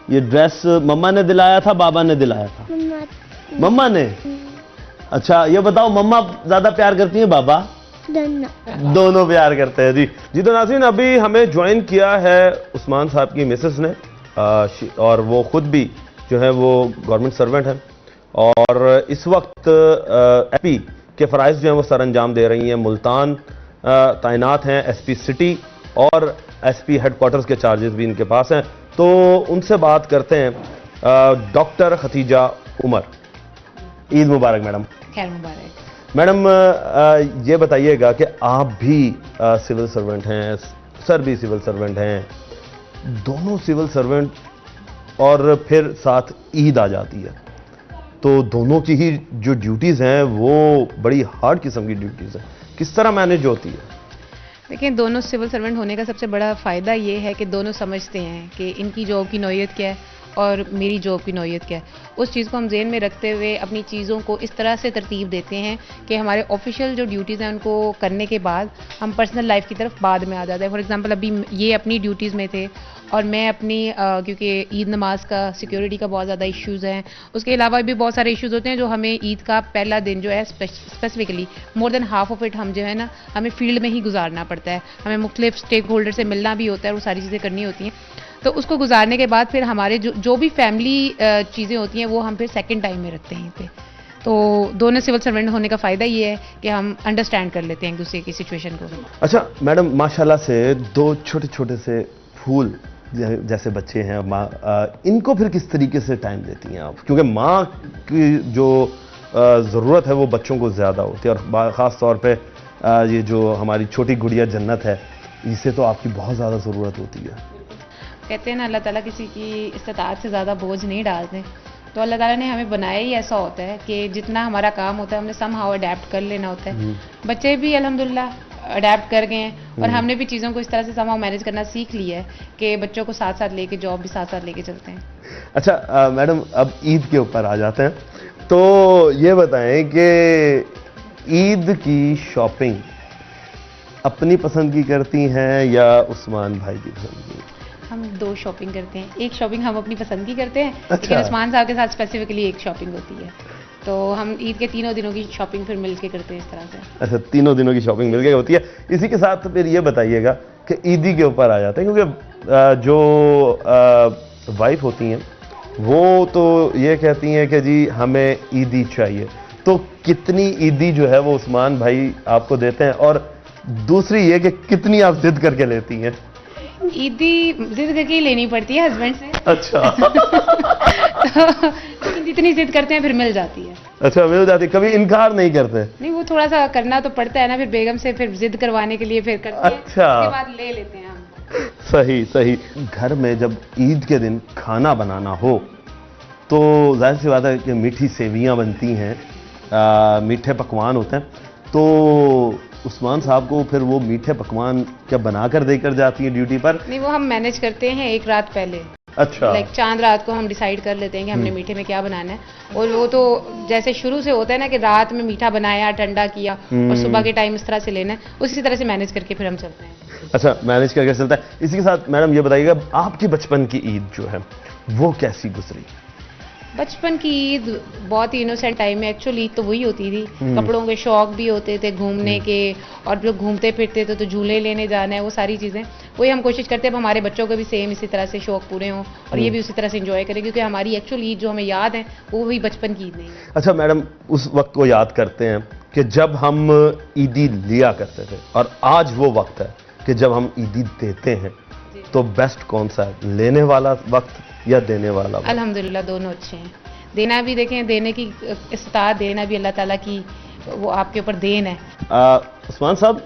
ये ड्रेस मम्मा ने दिलाया था बाबा ने दिलाया था? मम्मा ने। अच्छा ये बताओ, मम्मा ज्यादा प्यार करती है बाबा? दोनों प्यार करते हैं जी। जी तो नाज़रीन, अभी हमें ज्वाइन किया है उस्मान साहब की मिसेस ने और वो खुद भी जो है वो गवर्नमेंट सर्वेंट है और इस वक्त SP के फ़राइज़ जो हैं वो सर अंजाम दे रही हैं। मुल्तान तैनात हैं SP सिटी और SP हेडक्वार्टर्स के चार्जेस भी इनके पास हैं, तो उनसे बात करते हैं। डॉक्टर खतीजा उमर, ईद मुबारक मैडम। खैर मुबारक। मैडम ये बताइएगा कि आप भी सिविल सर्वेंट हैं, सर भी सिविल सर्वेंट हैं, दोनों सिविल सर्वेंट और फिर साथ ईद आ जाती है, तो दोनों की ही जो ड्यूटीज़ हैं वो बड़ी हार्ड किस्म की ड्यूटीज़ हैं, किस तरह मैनेज होती है? देखिए, दोनों सिविल सर्वेंट होने का सबसे बड़ा फ़ायदा ये है कि दोनों समझते हैं कि इनकी जॉब की नौयत क्या है और मेरी जॉब की नौयत क्या है। उस चीज़ को हम ज़हन में रखते हुए अपनी चीज़ों को इस तरह से तरतीब देते हैं कि हमारे ऑफिशियल जो ड्यूटीज़ हैं उनको करने के बाद हम पर्सनल लाइफ की तरफ बाद में आ जाते हैं। फॉर एग्जांपल अभी ये अपनी ड्यूटीज़ में थे और मैं अपनी क्योंकि ईद नमाज का सिक्योरिटी का बहुत ज़्यादा इश्यूज़ हैं, उसके अलावा भी बहुत सारे इश्यूज़ होते हैं जो हमें ईद का पहला दिन जो है specifically more than half of it हम जो है ना हमें फील्ड में ही गुजारना पड़ता है, हमें मुख्तलिफ स्टेक होल्डर से मिलना भी होता है, वो सारी चीज़ें करनी होती हैं। तो उसको गुजारने के बाद फिर हमारे जो भी फैमिली चीज़ें होती हैं वो हम फिर सेकंड टाइम में रखते हैं पे। तो दोनों सिविल सर्वेंट होने का फ़ायदा ये है कि हम अंडरस्टैंड कर लेते हैं एक दूसरे की सिचुएशन को। अच्छा मैडम, माशाल्लाह से दो छोटे छोटे से फूल जैसे बच्चे हैं, माँ इनको फिर किस तरीके से टाइम देती हैं आप? क्योंकि माँ की जो ज़रूरत है वो बच्चों को ज़्यादा होती है, और ख़ास तौर पे ये जो हमारी छोटी गुड़िया जन्नत है, इसे तो आपकी बहुत ज़्यादा ज़रूरत होती है। कहते हैं ना, अल्लाह ताला किसी की इस्ताअत से ज़्यादा बोझ नहीं डालते, तो अल्लाह ताला ने हमें बनाया ही ऐसा होता है कि जितना हमारा काम होता है हमने समहाउ अडेप्ट कर लेना होता है। बच्चे भी अल्हम्दुलिल्लाह अडेप्ट कर गए हैं, और हमने भी चीज़ों को इस तरह से समहाउ मैनेज करना सीख लिया है कि बच्चों को साथ साथ लेके जॉब भी साथ साथ लेके चलते हैं। अच्छा मैडम, अब ईद के ऊपर आ जाते हैं, तो ये बताएं कि ईद की शॉपिंग अपनी पसंद की करती हैं या उस्मान भाई की पसंद की? हम दो शॉपिंग करते हैं, एक शॉपिंग हम अपनी पसंद की करते हैं, अच्छा। लेकिन उस्मान साहब के साथ स्पेसिफिकली एक शॉपिंग होती है, तो हम ईद के तीनों दिनों की शॉपिंग फिर मिलके करते हैं इस तरह से। अच्छा, तीनों दिनों की शॉपिंग मिलके होती है। इसी के साथ फिर ये बताइएगा कि ईदी के ऊपर आ जाते हैं, क्योंकि जो वाइफ होती हैं वो तो ये कहती हैं कि जी हमें ईदी चाहिए, तो कितनी ईदी जो है वो उस्मान भाई आपको देते हैं, और दूसरी ये कि कितनी आप जिद करके लेती हैं? ईदी जिद करके ही लेनी पड़ती है हस्बैंड से। अच्छा। तो लेकिन जितनी जिद करते हैं फिर मिल जाती है। अच्छा, मिल जाती, कभी इनकार नहीं करते? नहीं, वो थोड़ा सा करना तो पड़ता है ना, फिर बेगम से फिर जिद करवाने के लिए फिर करते हैं, अच्छा। उसके बाद ले लेते हैं हम। सही सही। घर में जब ईद के दिन खाना बनाना हो तो जाहिर सी बात है कि मीठी सेवियां बनती हैं, मीठे पकवान होते हैं, तो उस्मान साहब को फिर वो मीठे पकवान क्या बना कर देकर जाती हैं ड्यूटी पर? नहीं, वो हम मैनेज करते हैं एक रात पहले। अच्छा। लाइक चांद रात को हम डिसाइड कर लेते हैं कि हमने मीठे में क्या बनाना है, और वो तो जैसे शुरू से होता है ना कि रात में मीठा बनाया, ठंडा किया, और सुबह के टाइम इस तरह से लेना है, उसी तरह से मैनेज करके फिर हम चलते हैं। अच्छा, मैनेज करके चलता है। इसी के साथ मैडम ये बताइएगा, आपकी बचपन की ईद जो है वो कैसी गुजरी? बचपन की ईद बहुत ही इनोसेंट टाइम में, एक्चुअली तो वही होती थी, कपड़ों के शौक भी होते थे, घूमने के, और जो घूमते फिरते थे तो झूले लेने जाना है, वो सारी चीज़ें वही हम कोशिश करते हैं अब हमारे बच्चों को भी सेम इसी तरह से शौक पूरे हों, और ये भी उसी तरह से एंजॉय करें, क्योंकि हमारी एक्चुअल ईद जो हमें याद है वो भी बचपन की ईद नहीं है। अच्छा मैडम, उस वक्त को याद करते हैं कि जब हम ईदी लिया करते थे, और आज वो वक्त है कि जब हम ईदी देते हैं, तो बेस्ट कौन सा है, लेने वाला वक्त या देने वाला वक्त? अल्हम्दुलिल्लाह दोनों अच्छे हैं। देना भी देखें, देने की इस्तात, देना भी अल्लाह ताला की वो आपके ऊपर देन है। उस्मान साहब,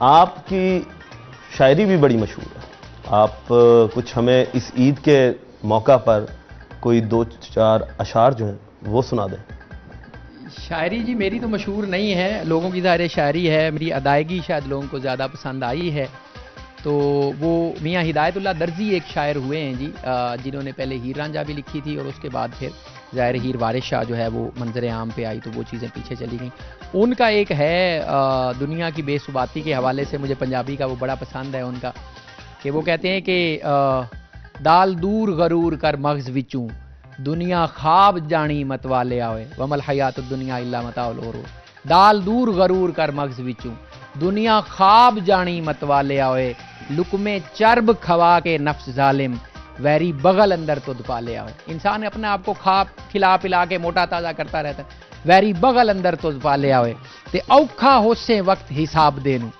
आपकी शायरी भी बड़ी मशहूर है, आप कुछ हमें इस ईद के मौका पर कोई दो चार अशार जो हैं वो सुना दें। शायरी जी मेरी तो मशहूर नहीं है, लोगों की ज़ाहिर शायरी है, मेरी अदायगी शायद लोगों को ज़्यादा पसंद आई है। तो वो मियाँ हिदायतुल्लाह दर्जी एक शायर हुए हैं जी, जिन्होंने पहले हीर रांझा भी लिखी थी, और उसके बाद फिर ज़ाहिर हीर वारिस शाह जो है वो मंजर आम पे आई, तो वो चीज़ें पीछे चली गई। उनका एक है दुनिया की बेसुबाती के हवाले से, मुझे पंजाबी का वो बड़ा पसंद है उनका, कि वो कहते हैं कि दाल दूर गरूर कर मगज़ विचूं, दुनिया ख्वाब जानी मत वाले आवे, वमल हयात दुनिया इल्ला मताउल गुरूर। दाल दूर गरूर कर मगज़ विचूं, दुनिया ख्वाब जानी मत वाले आवे, लुकमे चर्ब खवा के नफ्स जालिम, वैरी बगल अंदर तुद पाले आवे। इंसान अपने आप को खिला पिला के मोटा ताज़ा करता रहता है, वैरी बगल अंदर तुद पाले आवे, ते औखा होसे वक्त हिसाब देनू,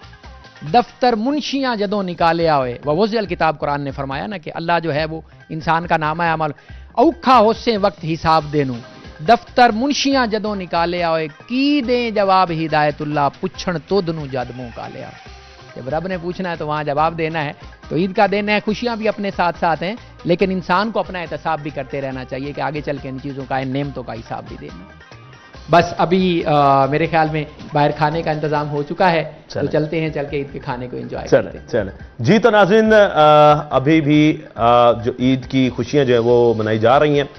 दफ्तर मुंशियां जदों निकाले आवे। वज़ल किताब कुरान ने फरमाया ना कि अल्लाह जो है वो इंसान का नाम है अमल, औखा होसे वक्त हिसाब देनू, दफ्तर मुंशियां जदों निकाले आवे, की दे जवाब हिदायतुल्लाह, पुछण तुद नू जद मुंह काले आवे। जब रब ने पूछना है तो वहाँ जवाब देना है। तो ईद का दिन है, खुशियाँ भी अपने साथ साथ हैं, लेकिन इंसान को अपना एहतसाब भी करते रहना चाहिए कि आगे चल के इन चीज़ों का, इन नेमतों का हिसाब भी देना। बस अभी मेरे ख्याल में बाहर खाने का इंतजाम हो चुका है, तो चलते हैं, चल के ईद के खाने को एंजॉय करते हैं। चले जी। तो नाज़रीन, अभी भी जो ईद की खुशियाँ जो है वो मनाई जा रही हैं,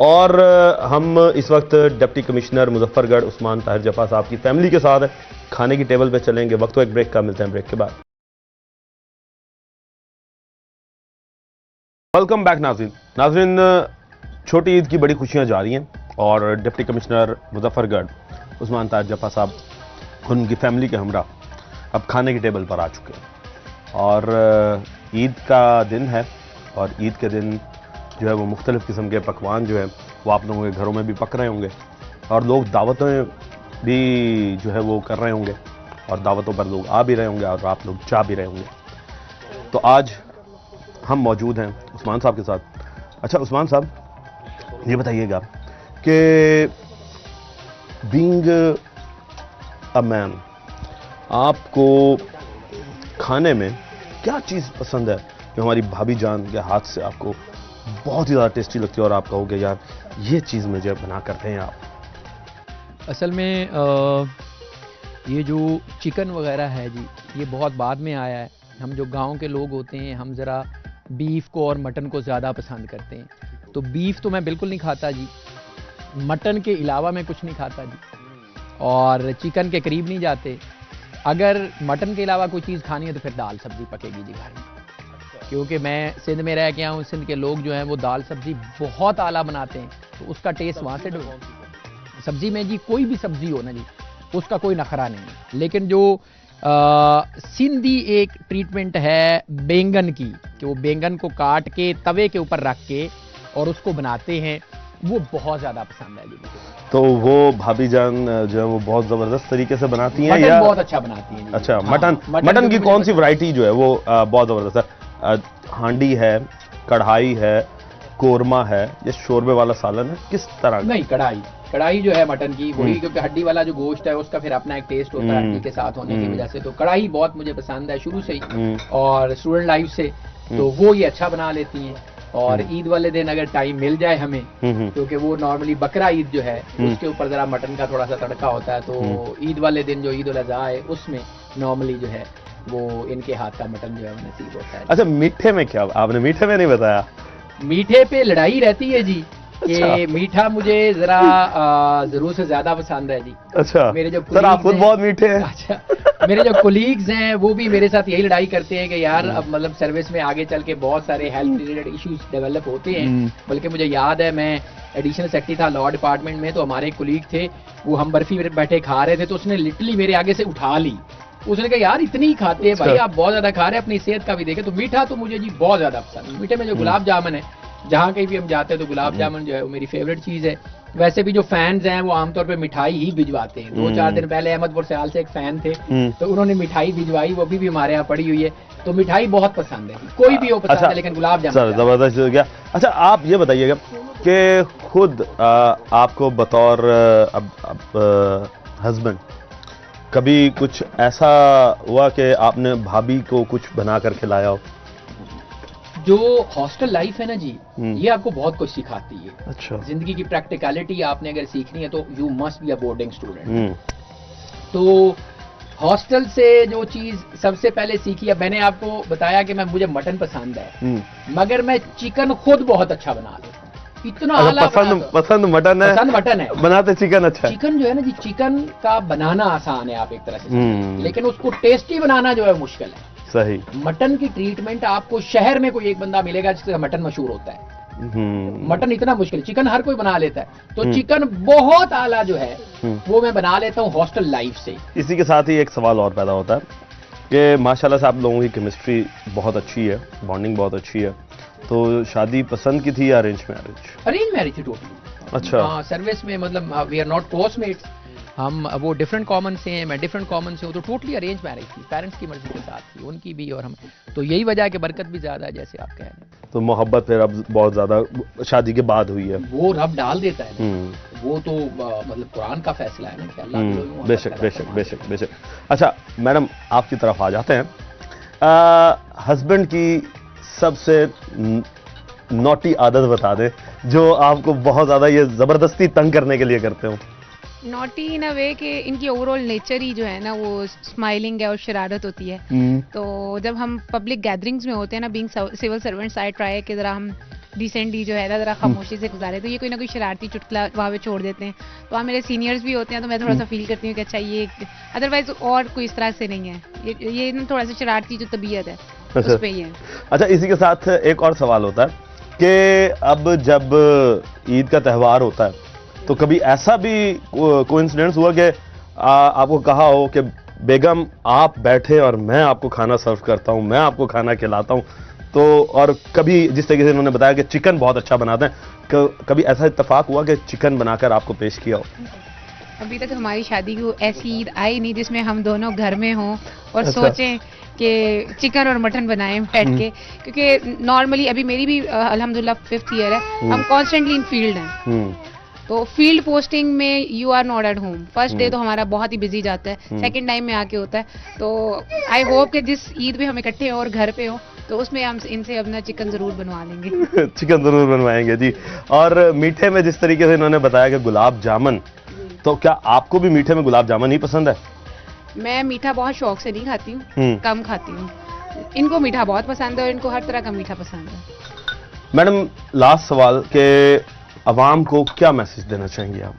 और हम इस वक्त डिप्टी कमिश्नर मुजफ्फरगढ़ उस्मान ताहिर जफ़ा साहब की फैमिली के साथ खाने की टेबल पे चलेंगे। वक्त तो एक ब्रेक का, मिलते हैं ब्रेक के बाद। वेलकम बैक नाज़रीन, छोटी ईद की बड़ी खुशियां जा रही हैं, और डिप्टी कमिश्नर मुजफ्फरगढ़ उस्मान ताहिर जफ़ा साहब उनकी फैमिली के हमरा अब खाने की टेबल पर आ चुके हैं, और ईद का दिन है, और ईद के दिन जो है वो मुख्तलिफ़ किस्म के पकवान जो है वो आप लोगों के घरों में भी पक रहे होंगे, और लोग दावतें भी जो है वो कर रहे होंगे और दावतों पर लोग आ भी रहे होंगे और आप लोग जा भी रहे होंगे। तो आज हम मौजूद हैं उस्मान साहब के साथ। अच्छा उस्मान साहब, ये बताइएगा कि बीइंग अ मैन, आपको खाने में क्या चीज़ पसंद है जो हमारी भाभी जान के हाथ से आपको बहुत ही ज़्यादा टेस्टी लगती है और आप कहोगे यार ये चीज़ मुझे बना करते हैं आप? असल में ये जो चिकन वगैरह है जी, ये बहुत बाद में आया है। हम जो गांव के लोग होते हैं, हम ज़रा बीफ को और मटन को ज़्यादा पसंद करते हैं। तो बीफ तो मैं बिल्कुल नहीं खाता जी, मटन के अलावा मैं कुछ नहीं खाता जी, और चिकन के करीब नहीं जाते। अगर मटन के अलावा कोई चीज़ खानी है तो फिर दाल सब्ज़ी पकेगी जी घर में, क्योंकि मैं सिंध में रह के आया हूँ। सिंध के लोग जो हैं वो दाल सब्ज़ी बहुत आला बनाते हैं, तो उसका टेस्ट वहाँ से सब्ज़ी में जी कोई भी सब्ज़ी हो ना जी, उसका कोई नखरा नहीं है। लेकिन जो सिंधी एक ट्रीटमेंट है बैंगन की, कि वो बैंगन को काट के तवे के ऊपर रख के और उसको बनाते हैं, वो बहुत ज़्यादा पसंद है जी मुझे। तो वो भाभी जान जो है वो बहुत ज़बरदस्त तरीके से बनाती हैं मटन या बहुत अच्छा बनाती हैं जी। अच्छा हाँ, मटन की तो कौन मुझे सी वैरायटी जो है वो बहुत ज़बरदस्त है? हांडी है, कढ़ाई है, कोरमा है, ये शोरबे वाला सालन है, किस तरह का? नहीं, कढ़ाई जो है मटन की वही, क्योंकि हड्डी वाला जो गोश्त है उसका फिर अपना एक टेस्ट होता है हड्डी के साथ होने की वजह से। तो कढ़ाई बहुत मुझे पसंद है शुरू से ही, और स्टूडेंट लाइफ से, तो वो ये अच्छा बना लेती हैं। और ईद वाले दिन अगर टाइम मिल जाए हमें, क्योंकि वो नॉर्मली बकरा ईद जो है उसके ऊपर जरा मटन का थोड़ा सा तड़का होता है, तो ईद वाले दिन जो ईद उल अज़हा है उसमें नॉर्मली जो है वो इनके हाथ का मटन जो है वो नसीब होता है। अच्छा मीठे में क्या, आपने मीठे में नहीं बताया? मीठे पे लड़ाई रहती है जी, कि अच्छा। मीठा मुझे जरा जरूर से ज्यादा पसंद है जी। अच्छा मेरे जो सर, आप खुद हैं- बहुत मीठे हैं। अच्छा, मेरे जो कोलीग्स हैं वो भी मेरे साथ यही लड़ाई करते हैं कि यार अब मतलब सर्विस में आगे चल के बहुत सारे हेल्थ रिलेटेड इश्यूज डेवलप होते हैं। बल्कि मुझे याद है, मैं एडिशनल सेक्रेटरी था लॉ डिपार्टमेंट में, तो हमारे कोलीग थे, वो हम बर्फी बैठे खा रहे थे, तो उसने लिटरली मेरे आगे से उठा ली। उसने कहा यार इतनी ही खाते हैं भाई, आप बहुत ज्यादा खा रहे हैं, अपनी सेहत का भी देखें। तो मीठा तो मुझे जी बहुत ज्यादा पसंद है। मीठे में जो गुलाब जामुन है, जहाँ कहीं भी हम जाते हैं तो गुलाब जामुन जो है वो मेरी फेवरेट चीज़ है। वैसे भी जो फैंस हैं वो आमतौर पे मिठाई ही भिजवाते हैं। 2-4 दिन पहले अहमदपुर सयाल से एक फैन थे, तो उन्होंने मिठाई भिजवाई, वो भी हमारे यहाँ पड़ी हुई है। तो मिठाई बहुत पसंद है, कोई भी हो पसंद अच्छा, है, लेकिन गुलाब सर जामुन जबरदस्त हो गया। अच्छा आप ये बताइएगा कि खुद आपको बतौर अब हस्बैंड कभी कुछ ऐसा हुआ कि आपने भाभी को कुछ बना कर खिलाया हो? जो हॉस्टल लाइफ है ना जी, ये आपको बहुत कुछ सिखाती है। अच्छा। जिंदगी की प्रैक्टिकलिटी आपने अगर सीखनी है तो you must be a boarding student. तो हॉस्टल से जो चीज सबसे पहले सीखी है, मैंने आपको बताया कि मुझे मटन पसंद है, मगर मैं चिकन खुद बहुत अच्छा बना लेता हूँ। इतना आला पसंद मटन है, पसंद मटन है, बनाते चिकन अच्छा है। चिकन जो है ना जी, चिकन का बनाना आसान है आप एक तरह से, लेकिन उसको टेस्टी बनाना जो है मुश्किल है। सही। मटन की ट्रीटमेंट आपको शहर में कोई एक बंदा मिलेगा जिसका मटन मशहूर होता है। मटन इतना मुश्किल, चिकन हर कोई बना लेता है। तो चिकन बहुत आला जो है वो मैं बना लेता हूँ हॉस्टल लाइफ से। इसी के साथ ही एक सवाल और पैदा होता है कि माशाल्लाह से आप लोगों की केमिस्ट्री बहुत अच्छी है, बॉन्डिंग बहुत अच्छी है, तो शादी पसंद की थी या अरेंज मैरिज? अरेंज मैरिज थी टोटली। अच्छा। हाँ, सर्विस में मतलब वी आर नॉट कोर्समेट्स, हम वो डिफरेंट कॉमन से हैं, मैं डिफरेंट कॉमन से हूँ, तो टोटली अरेंज मैरिज थी, पेरेंट्स की मर्जी के साथ थी, उनकी भी और हम। तो यही वजह है कि बरकत भी ज्यादा है, जैसे आप कह रहे हैं। तो मोहब्बत फिर अब बहुत ज्यादा शादी के बाद हुई है? वो रब डाल देता है, वो तो मतलब कुरान का फैसला है ना कि अल्लाह के लोग मोहब्बत बेशक करता है। बेशक बेशक बेशक। अच्छा मैडम, आपकी तरफ आ जाते हैं। हस्बैंड की सबसे नॉटी आदत बता दें जो आपको बहुत ज्यादा ये जबरदस्ती तंग करने के लिए करते हो। नॉटी इन अ वे कि इनकी ओवरऑल नेचर ही जो है ना वो स्माइलिंग है और शरारत होती है। तो जब हम पब्लिक गैदरिंग्स में होते हैं ना, being civil servants, I try कि जरा हम डिसेंटली जो है ना जरा खामोशी से गुजारे, तो ये कोई ना कोई शरारती चुटकुला वहाँ पे छोड़ देते हैं। तो वहाँ मेरे सीनियर्स भी होते हैं, तो मैं थोड़ा सा फील करती हूँ कि अच्छा ये, अदरवाइज और कोई इस तरह से नहीं है, ये ना थोड़ा सा शरारती जो तबीयत है उस पे ही है। अच्छा, इसी के साथ एक और सवाल होता है कि अब जब ईद का त्यौहार होता है तो कभी ऐसा भी कोइंसिडेंस हुआ कि आपको कहा हो कि बेगम आप बैठे और मैं आपको खाना सर्व करता हूं, मैं आपको खाना खिलाता हूं, तो और कभी जिस तरीके से इन्होंने बताया कि चिकन बहुत अच्छा बनाते हैं, कभी ऐसा इत्तेफाक हुआ कि चिकन बनाकर आपको पेश किया हो? अभी तक हमारी शादी की ऐसी ईद आई नहीं जिसमें हम दोनों घर में हों और अच्छा। सोचें कि चिकन और मटन बनाएं बैठ के, क्योंकि नॉर्मली अभी मेरी भी अल्हम्दुलिल्लाह 5th ईयर है, हम कॉन्स्टेंटली इन फील्ड हैं। तो फील्ड पोस्टिंग में you are not at home. First day तो हमारा बहुत ही बिजी जाता है, सेकंड टाइम में आके होता है। तो आई होप कि जिस ईद पे हम इकट्ठे हो और घर पे हो तो उसमें हम इनसे अपना चिकन जरूर बनवा लेंगे। चिकन जरूर बनवाएंगे जी। और मीठे में जिस तरीके से इन्होंने बताया कि गुलाब जामुन, तो क्या आपको भी मीठे में गुलाब जामुन ही पसंद है? मैं मीठा बहुत शौक से नहीं खाती हूँ, कम खाती हूँ। इनको मीठा बहुत पसंद है और इनको हर तरह का मीठा पसंद है। मैडम, लास्ट सवाल के अवाम को क्या मैसेज देना चाहेंगे आप?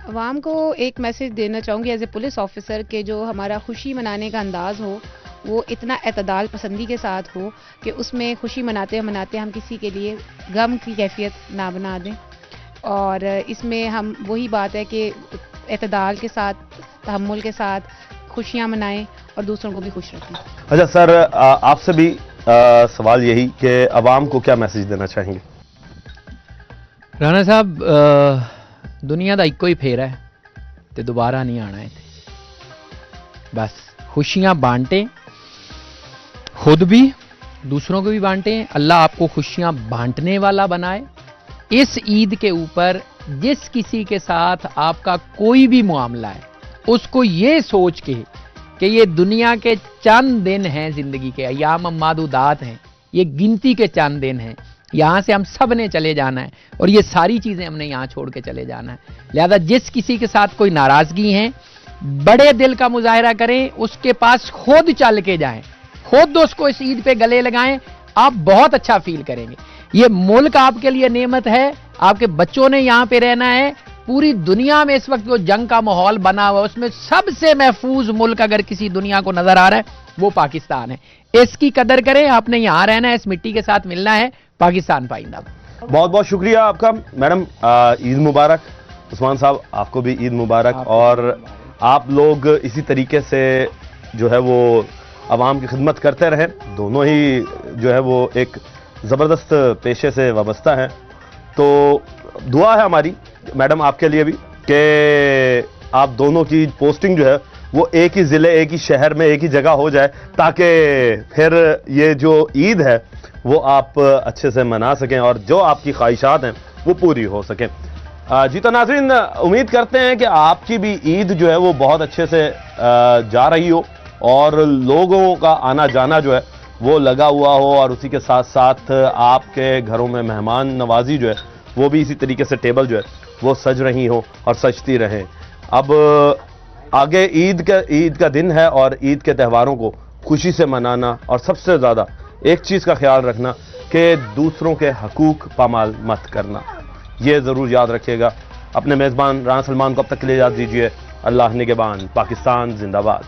अवाम को एक मैसेज देना चाहूँगी एज ए पुलिस ऑफिसर के जो हमारा खुशी मनाने का अंदाज़ हो वो इतना एतदाल पसंदी के साथ हो कि उसमें खुशी मनाते हम किसी के लिए गम की कैफियत ना बना दें। और इसमें हम वही बात है कि एतदाल के साथ, तहम्मुल के साथ खुशियाँ मनाएं और दूसरों को भी खुश रखें। अच्छा सर, आपसे भी सवाल यही कि अवाम को क्या मैसेज देना चाहेंगे? राणा साहब, दुनिया का इको ही फेरा है तो दोबारा नहीं आना है। बस खुशियां बांटें, खुद भी दूसरों को भी बांटें। अल्लाह आपको खुशियां बांटने वाला बनाए। इस ईद के ऊपर जिस किसी के साथ आपका कोई भी मामला है उसको ये सोच के कि ये दुनिया के चंद दिन हैं, जिंदगी के अय्याम मादूदात हैं, ये गिनती के चंद दिन हैं, यहां से हम सब ने चले जाना है और ये सारी चीजें हमने यहां छोड़ के चले जाना है। लिहाजा जिस किसी के साथ कोई नाराजगी है, बड़े दिल का मुजाहिरा करें, उसके पास खुद चल के जाएं, खुद उसको इस ईद पे गले लगाएं, आप बहुत अच्छा फील करेंगे। ये मुल्क आपके लिए नेमत है, आपके बच्चों ने यहां पे रहना है। पूरी दुनिया में इस वक्त जो जंग का माहौल बना हुआ है उसमें सबसे महफूज मुल्क अगर किसी दुनिया को नजर आ रहा है वो पाकिस्तान है। इसकी कदर करें, आपने यहां रहना है, इस मिट्टी के साथ मिलना है। पाकिस्तान पाइंदा। बहुत बहुत शुक्रिया आपका मैडम। ईद मुबारक। उस्मान साहब, आपको भी ईद मुबारक। और आप लोग इसी तरीके से जो है वो अवाम की खिदमत करते रहें। दोनों ही जो है वो एक ज़बरदस्त पेशे से वाबस्ता हैं। तो दुआ है हमारी मैडम आपके लिए भी कि आप दोनों की पोस्टिंग जो है वो एक ही ज़िले, एक ही शहर में, एक ही जगह हो जाए, ताकि फिर ये जो ईद है वो आप अच्छे से मना सकें और जो आपकी ख्वाहिशात हैं वो पूरी हो सकें। जी तो नाज़रीन, उम्मीद करते हैं कि आपकी भी ईद जो है वो बहुत अच्छे से जा रही हो और लोगों का आना जाना जो है वो लगा हुआ हो और उसी के साथ साथ आपके घरों में मेहमान नवाजी जो है वो भी इसी तरीके से टेबल जो है वो सज रही हो और सजती रहें। अब आगे ईद का दिन है और ईद के त्योहारों को खुशी से मनाना और सबसे ज़्यादा एक चीज़ का ख्याल रखना कि दूसरों के हकूक पामाल मत करना। ये ज़रूर याद रखिएगा। अपने मेज़बान राना सलमान को अब तक के लिए याद दीजिए। अल्लाह निगहबान। पाकिस्तान जिंदाबाद।